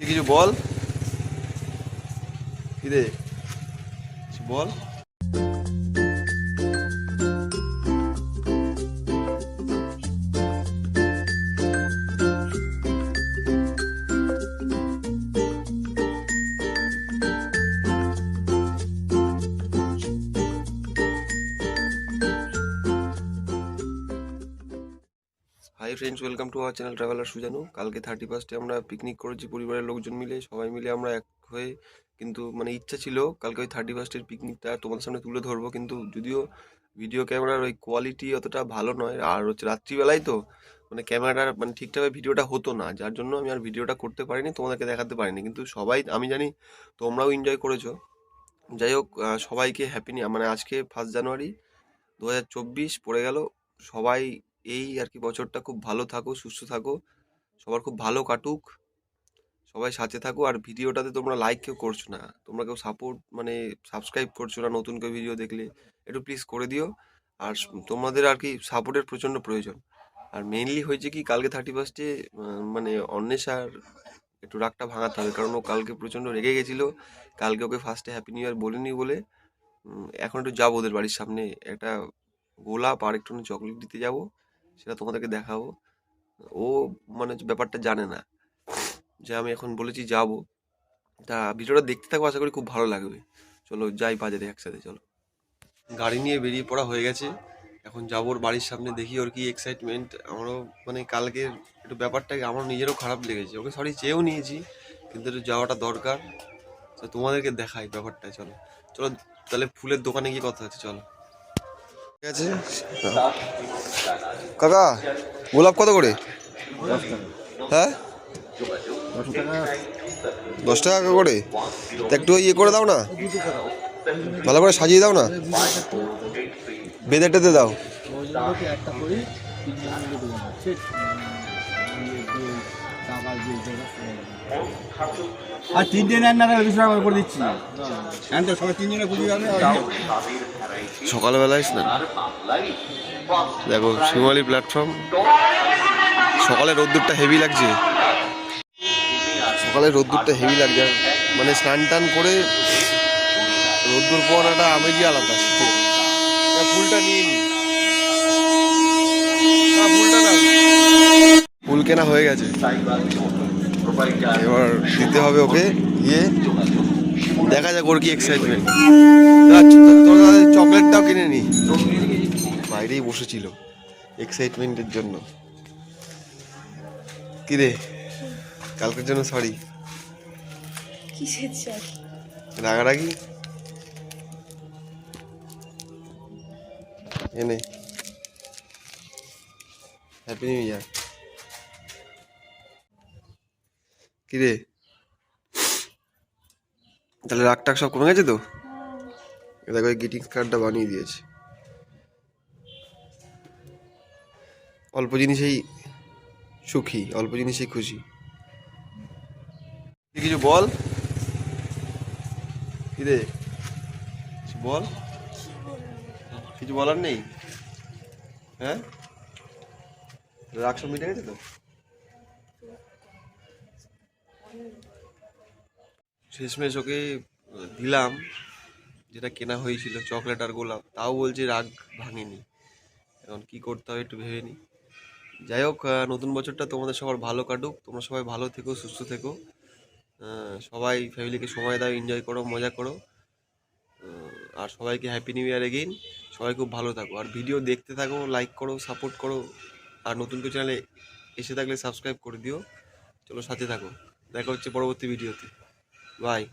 কিছু বল কি রে, কিছু বল। Hi friends, welcome to our channel traveller Sujanu. কালকে 31 আমরা পিকনিক করেছি পরিবারের লোকজন মিলে, সবাই মিলে আমরা এক হয়ে। কিন্তু ইচ্ছা ছিল কালকে ওই 31 পিকনিকটা তোমাদের সামনে তুলে ধরবো, কিন্তু যদিও ভিডিও ক্যামেরার ওই কোয়ালিটি অতটা ভালো নয়, আর হচ্ছে রাত্রিবেলায় তো ক্যামেরাটার ঠিকঠাকভাবে ভিডিওটা হতো না, যার জন্য আমি আর ভিডিওটা করতে পারিনি, তোমাদেরকে দেখাতে পারিনি। কিন্তু সবাই, আমি জানি তোমরাও এনজয় করেছো। যাই হোক, সবাইকে হ্যাপি আজকে 1 জানুয়ারি 2024 পড়ে গেল। সবাই এই আর কি বছরটা খুব ভালো থাকো, সুস্থ থাকো, সবার খুব ভালো কাটুক, সবাই সাথে থাকো। আর ভিডিওটাতে তোমরা লাইক কেউ করছো না, তোমরা কেউ সাপোর্ট সাবস্ক্রাইব করছো না, নতুন কেউ ভিডিও দেখলে একটু প্লিজ করে দিও। আর তোমাদের আর কি সাপোর্টের প্রচণ্ড প্রয়োজন। আর মেইনলি হয়েছে কি, কালকে 31 অন্বেষার একটু রাগটা ভাঙাতে হবে, কারণ ও কালকে প্রচণ্ড রেগে গেছিলো। কালকে ওকে ফার্স্টে হ্যাপি নিউ ইয়ার বলিনি বলে এখন একটু যাবো ওদের বাড়ির সামনে, একটা গোলাপ আর একটু চকলেট দিতে যাব, সেটা তোমাদেরকে দেখাবো। ও ব্যাপারটা জানে না যে আমি এখন বলেছি যাব। তা ভিডিওটা দেখতে থাকবো, আশা করি খুব ভালো লাগবে। চলো যাই বাজারে একসাথে, চলো। গাড়ি নিয়ে বেরিয়ে পড়া হয়ে গেছে, এখন যাবো ওর বাড়ির সামনে, দেখি ওর কি এক্সাইটমেন্ট। আমারও কালকের একটু ব্যাপারটা আমারও নিজেরও খারাপ লেগেছে, ওকে সরি চেয়েও নিয়েছি, কিন্তু একটু যাওয়াটা দরকার। তো তোমাদেরকে দেখাই ব্যাপারটা, চলো চলো। তাহলে ফুলের দোকানে গিয়ে কথা হচ্ছে, চলো। ঠিক আছে কাকা, গোলাপ কত করে? হ্যাঁ, 10 টাকা করে। তা একটু ইয়ে করে দাও না, ভালো করে সাজিয়ে দাও না, বেঁধে টেঁধে দাও। আর 3 নেন না, 20 টাকা করে দিচ্ছি। তো সবাই 3 জনে পুজো যাবে। সকালবেলায় স্নান, দেখো শিমালি প্ল্যাটফর্ম। সকালে রোদ্দুরটা হেভি লাগছে, সকালে রোদ্দুরটা হেভি লাগছে। স্নান টান করে রোদ্দুর পর একটা আমেজই আলাদা। শীতে ফুলটা নিয়ে নি, ফুলটা না, ফুল কেনা হয়ে গেছে, এবার দিতে হবে ওকে। গিয়ে দেখা যাক ওর কি এক্সাইটমেন্ট। চকলেটটাও কিনে নি, বাইরেই বসেছিল এক্সাইটমেন্টের জন্য। কিরে, কালকের জন্য সরি। রাগারাগি এনে হ্যাপি নিউ ইয়ার। কিরে, তাহলে রাগ টাগ সব কমে গেছে তো? দেখো এই গ্রিটিংস কার্ডটা বানিয়ে দিয়েছে। অল্প জিনিসেই সুখী, অল্প জিনিসেই খুশি। কিছু বল কিরে, কিছু বল। কিছু বলার নেই? হ্যাঁ, রাগ সব মিটে গেছে তো? শেষমেশ ওকে দিলাম যেটা কেনা হয়েছিল, চকলেট আর গোলাপ, তাও বলছে রাগ ভাঙেনি। এখন কি করতে হবে একটু ভেবে নি। যাই হোক, নতুন বছরটা তোমাদের সবার ভালো কাটুক, তোমরা সবাই ভালো থেকো, সুস্থ থেকো, সবাই ফ্যামিলিকে সময় দাও, এনজয় করো, মজা করো। আর সবাইকে হ্যাপি নিউ ইয়ার এগেইন। সবাই খুব ভালো থাকো, আর ভিডিও দেখতে থাকো, লাইক করো, সাপোর্ট করো। আর নতুন কেউ চ্যানেলে এসে থাকলে সাবস্ক্রাইব করে দিও। চলো সাথে থাকো, দেখা হচ্ছে পরবর্তী ভিডিওতে। বাই।